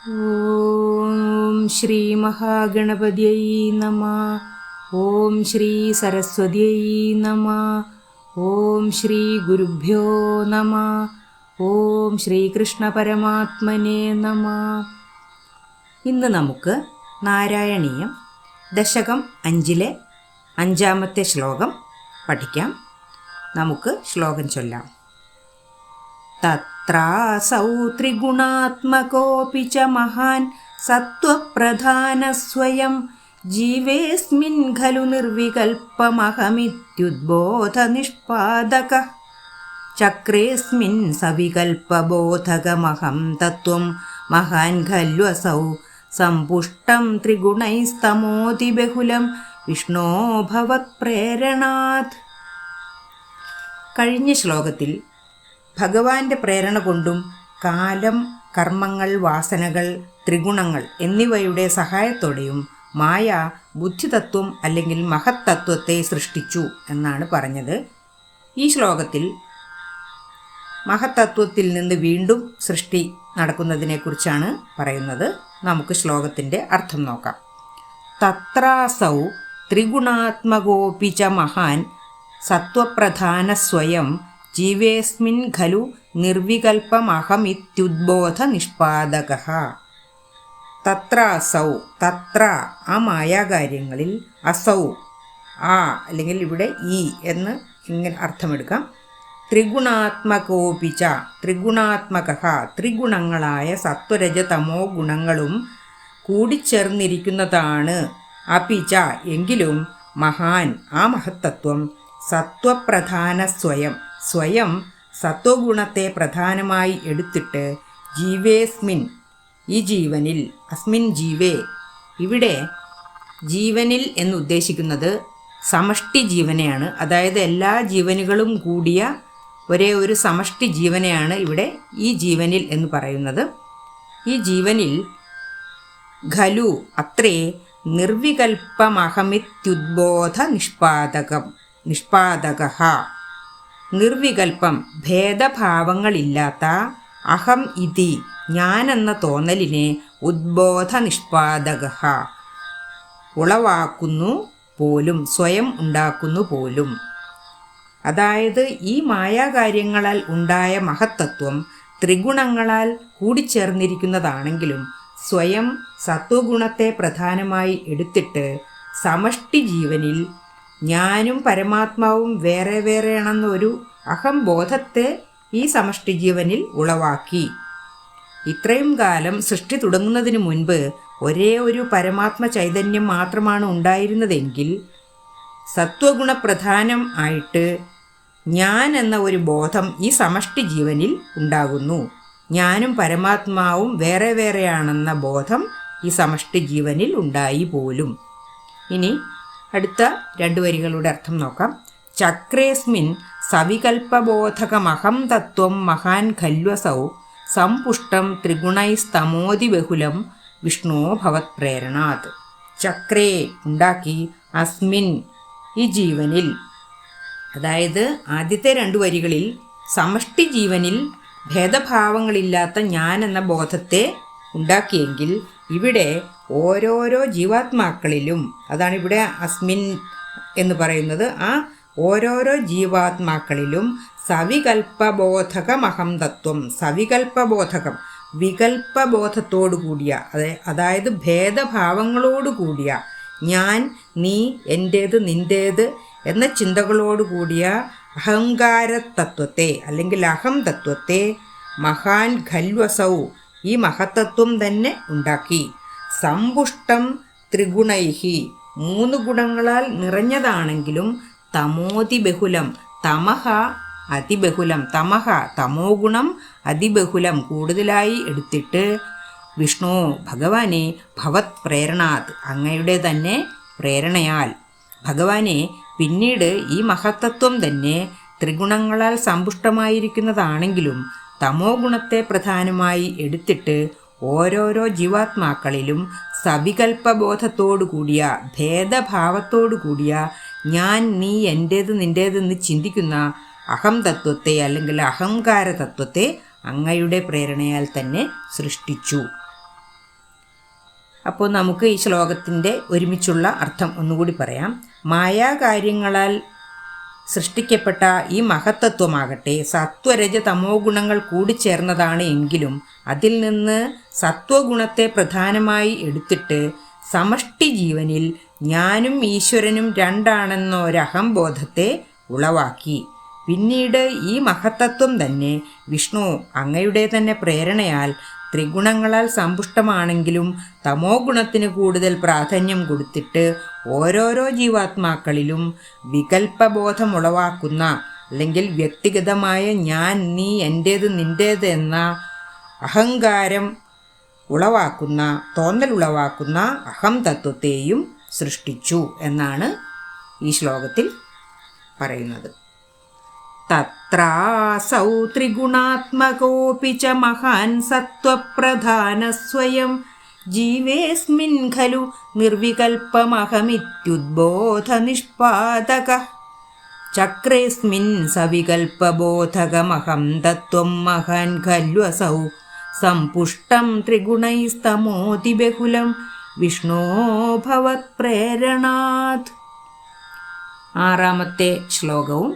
ഓം ശ്രീ മഹാഗണപതിയൈ നമഃ. ഓം ശ്രീ സരസ്വതിയൈ നമഃ. ഓം ശ്രീ ഗുരുഭ്യോ നമഃ. ഓം ശ്രീകൃഷ്ണ പരമാത്മനേ നമഃ. ഇന്ന് നമുക്ക് നാരായണീയം ദശകം 5-ലെ 5-ാമത്തെ ശ്ലോകം പഠിക്കാം. നമുക്ക് ശ്ലോകം ചൊല്ലാം. തത്രാസൗ ത്രിഗുണാത്മകോപി ച മഹാൻ സത്വപ്രധാനസ്വയം ജീവേസ്മിൻ ഖലു നിർവികൽപമഹമിത്യുദ്ബോധനിഷ്പാദകഃ ചക്രേസ്മിൻ സവികൽപബോധകമഹം തത്വം മഹാൻ ഖല്വസൗ സമ്പുഷ്ടം ത്രിഗുണൈസ്തമോതി ബഹുലം വിഷ്ണോ ഭവത്പ്രേരണാത്. കഴിഞ്ഞ ശ്ലോകത്തിൽ ഭഗവാന്റെ പ്രേരണ കൊണ്ടും കാലം, കർമ്മങ്ങൾ, വാസനകൾ, ത്രിഗുണങ്ങൾ എന്നിവയുടെ സഹായത്തോടെയും മായ ബുദ്ധിതത്വം അല്ലെങ്കിൽ മഹത്തത്വത്തെ സൃഷ്ടിച്ചു എന്നാണ് പറഞ്ഞത്. ഈ ശ്ലോകത്തിൽ മഹത്തത്വത്തിൽ നിന്ന് വീണ്ടും സൃഷ്ടി നടക്കുന്നതിനെക്കുറിച്ചാണ് പറയുന്നത്. നമുക്ക് ശ്ലോകത്തിൻ്റെ അർത്ഥം നോക്കാം. തത്രാസൗ ത്രിഗുണാത്മകോപി ച മഹാൻ സത്വപ്രധാന സ്വയം ജീവേസ്മിൻ ഖലു നിർവികൽപമഹമിത്യുദ്ബോധ നിഷ്പാദകഃ. തത്ര അസൗ, തത്ര ആ മായാകാര്യങ്ങളിൽ, അസൗ ആ അല്ലെങ്കിൽ ഇവിടെ ഈ എന്ന് ഇങ്ങനെ അർത്ഥമെടുക്കാം. ത്രിഗുണാത്മകോപിച്ച, ത്രിഗുണാത്മകഃ ത്രിഗുണങ്ങളായ സത്വരജ തമോ ഗുണങ്ങളും കൂടിച്ചേർന്നിരിക്കുന്നതാണ്. അപിച്ച എങ്കിലും മഹാൻ ആ മഹത്തത്വം സത്വപ്രധാന സ്വയം, സ്വയം സത്വഗുണത്തെ പ്രധാനമായി എടുത്തിട്ട് ജീവേസ്മിൻ ഈ ജീവനിൽ, അസ്മിൻ ജീവേ ഇവിടെ ജീവനിൽ എന്നുദ്ദേശിക്കുന്നത് സമഷ്ടി ജീവനെയാണ്. അതായത് എല്ലാ ജീവനുകളും കൂടിയ ഒരേ ഒരു സമഷ്ടി ജീവനെയാണ് ഇവിടെ ഈ ജീവനിൽ എന്ന് പറയുന്നത്. ഈ ജീവനിൽ ഖലു അത്രേ നിർവികൽപമഹമിത്യുദ്ബോധ നിഷ്പാദകഃ നിർവികൽപ്പം ഭേദഭാവങ്ങളില്ലാത്ത അഹം ഇതി ഞാനെന്ന തോന്നലിനെ ഉദ്ബോധ നിഷ്പാദകഃ ഉളവാക്കുന്നു പോലും, സ്വയം ഉണ്ടാക്കുന്നു പോലും. അതായത് ഈ മായാകാര്യങ്ങളാൽ ഉണ്ടായ മഹത്തത്വം ത്രിഗുണങ്ങളാൽ കൂടിച്ചേർന്നിരിക്കുന്നതാണെങ്കിലും സ്വയം സത്വഗുണത്തെ പ്രധാനമായി എടുത്തിട്ട് സമഷ്ടി ജീവനിൽ ഞാനും പരമാത്മാവും വേറെ വേറെയാണെന്നൊരു അഹംബോധത്തെ ഈ സമഷ്ടി ജീവനിൽ ഉളവാക്കി. ഇത്രയും കാലം സൃഷ്ടി തുടങ്ങുന്നതിന് മുൻപ് ഒരേ ഒരു പരമാത്മ ചൈതന്യം മാത്രമാണ് ഉണ്ടായിരുന്നതെങ്കിൽ സത്വഗുണപ്രധാനം ആയിട്ട് ഞാൻ എന്ന ഒരു ബോധം ഈ സമഷ്ടി ജീവനിൽ ഉണ്ടാകുന്നു. ഞാനും പരമാത്മാവും വേറെ വേറെയാണെന്ന ബോധം ഈ സമഷ്ടി ജീവനിൽ ഉണ്ടായി പോലും. ഇനി അടുത്ത 2 വരികളുടെ അർത്ഥം നോക്കാം. ചക്രേസ്മിൻ സവികൽപബോധകമഹം തത്വം മഹാൻ ഖല്വസൗ സമ്പുഷ്ടം ത്രിഗുണൈസ്തമോതി ബഹുലം വിഷ്ണോ ഭവത്പ്രേരണാത്. ചക്രേ ഉണ്ടാക്കി, അസ്മിൻ ഈ ജീവനിൽ, അതായത് ആദ്യത്തെ 2 വരികളിൽ സമഷ്ടി ജീവനിൽ ഭേദഭാവങ്ങളില്ലാത്ത ഞാൻ എന്ന ബോധത്തെ ഉണ്ടാക്കിയെങ്കിൽ ഇവിടെ ഓരോരോ ജീവാത്മാക്കളിലും, അതാണ് ഇവിടെ അസ്മിൻ എന്ന് പറയുന്നത്, ആ ഓരോരോ ജീവാത്മാക്കളിലും സവികൽപബോധകമഹം തത്വം, സവികൽപബോധകം വികൽപബോധത്തോടു കൂടിയ, അതായത് ഭേദഭാവങ്ങളോട് കൂടിയ ഞാൻ, നീ, എൻ്റേത്, നിൻ്റേത് എന്ന ചിന്തകളോട് കൂടിയ അഹങ്കാരതത്വത്തെ അല്ലെങ്കിൽ അഹം തത്വത്തെ മഹാൻ ഖല്വസൗ ഈ മഹത്തത്വം തന്നെ ഉണ്ടാക്കി. സമ്പുഷ്ടം ത്രിഗുണൈഹി 3 ഗുണങ്ങളാൽ നിറഞ്ഞതാണെങ്കിലും തമോതി ബഹുലം, തമഹ അതിബഹുലം, തമഹ തമോ ഗുണം അതിബഹുലം കൂടുതലായി എടുത്തിട്ട് വിഷ്ണു ഭഗവാനെ ഭവത് പ്രേരണാത് അങ്ങയുടെ തന്നെ പ്രേരണയാൽ, ഭഗവാനെ പിന്നീട് ഈ മഹത്തത്വം തന്നെ ത്രിഗുണങ്ങളാൽ സമ്പുഷ്ടമായിരിക്കുന്നതാണെങ്കിലും തമോ ഗുണത്തെ പ്രധാനമായി എടുത്തിട്ട് ഓരോരോ ജീവാത്മാക്കളിലും സവികൽപബോധത്തോടു കൂടിയ, ഭേദഭാവത്തോടു കൂടിയ ഞാൻ, നീ, എൻ്റേത്, നിൻ്റേതെന്ന് ചിന്തിക്കുന്ന അഹം തത്വത്തെ അല്ലെങ്കിൽ അഹങ്കാര തത്വത്തെ അങ്ങയുടെ പ്രേരണയാൽ തന്നെ സൃഷ്ടിച്ചു. അപ്പോൾ നമുക്ക് ഈ ശ്ലോകത്തിൻ്റെ ഒരുമിച്ചുള്ള അർത്ഥം ഒന്നുകൂടി പറയാം. മായാകാര്യങ്ങളാൽ സൃഷ്ടിക്കപ്പെട്ട ഈ മഹത്തത്വമാകട്ടെ സത്വരജ തമോ ഗുണങ്ങൾ കൂടിച്ചേർന്നതാണ് എങ്കിലും അതിൽ നിന്ന് സത്വഗുണത്തെ പ്രധാനമായി എടുത്തിട്ട് സമഷ്ടി ജീവനിൽ ഞാനും ഈശ്വരനും രണ്ടാണെന്ന ഒരഹംബോധത്തെ ഉളവാക്കി. പിന്നീട് ഈ മഹത്തത്വം തന്നെ വിഷ്ണു അങ്ങയുടെ തന്നെ പ്രേരണയാൽ ത്രിഗുണങ്ങളാൽ സമ്പുഷ്ടമാണെങ്കിലും തമോ ഗുണത്തിന് കൂടുതൽ പ്രാധാന്യം കൊടുത്തിട്ട് ഓരോരോ ജീവാത്മാക്കളിലും വികൽപ്പബോധമുളവാക്കുന്ന അല്ലെങ്കിൽ വ്യക്തിഗതമായ ഞാൻ, നീ, എൻ്റേത്, നിൻ്റേത് എന്ന അഹങ്കാരം തോന്നലുളവാക്കുന്ന അഹം തത്വത്തെയും സൃഷ്ടിച്ചു എന്നാണ് ഈ ശ്ലോകത്തിൽ പറയുന്നത്. തത്രാസൗ ത്രിഗുണാത്മകോപി ച മഹാൻ സത്വപ്രധാന സ്വയം ജീവേസ്മിൻ ഖലു നിർവികൽപമഹമിത്യുദ്ബോധ നിഷ്പാദക ചക്രേസ്മിൻ സവികൽപബോധകമഹം തത്വം മഹാൻ ഖല്വസൗ സമ്പുഷ്ടം ത്രിഗുണൈസ്തമോതി ബഹുലം വിഷ്ണോ ഭവത് പ്രേരണാത്. 6ാമത്തെ ശ്ലോകവും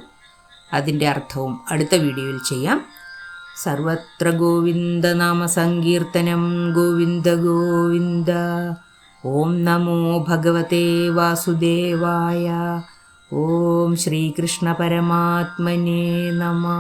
അതിൻ്റെ അർത്ഥവും അടുത്ത വീഡിയോയിൽ ചെയ്യാം. സർവത്ര ഗോവിന്ദനാമ സങ്കീർത്തനം. ഗോവിന്ദ ഗോവിന്ദ. ഓം നമോ ഭഗവതേ വാസുദേവായ. ഓം ശ്രീകൃഷ്ണ പരമാത്മനേ നമഃ.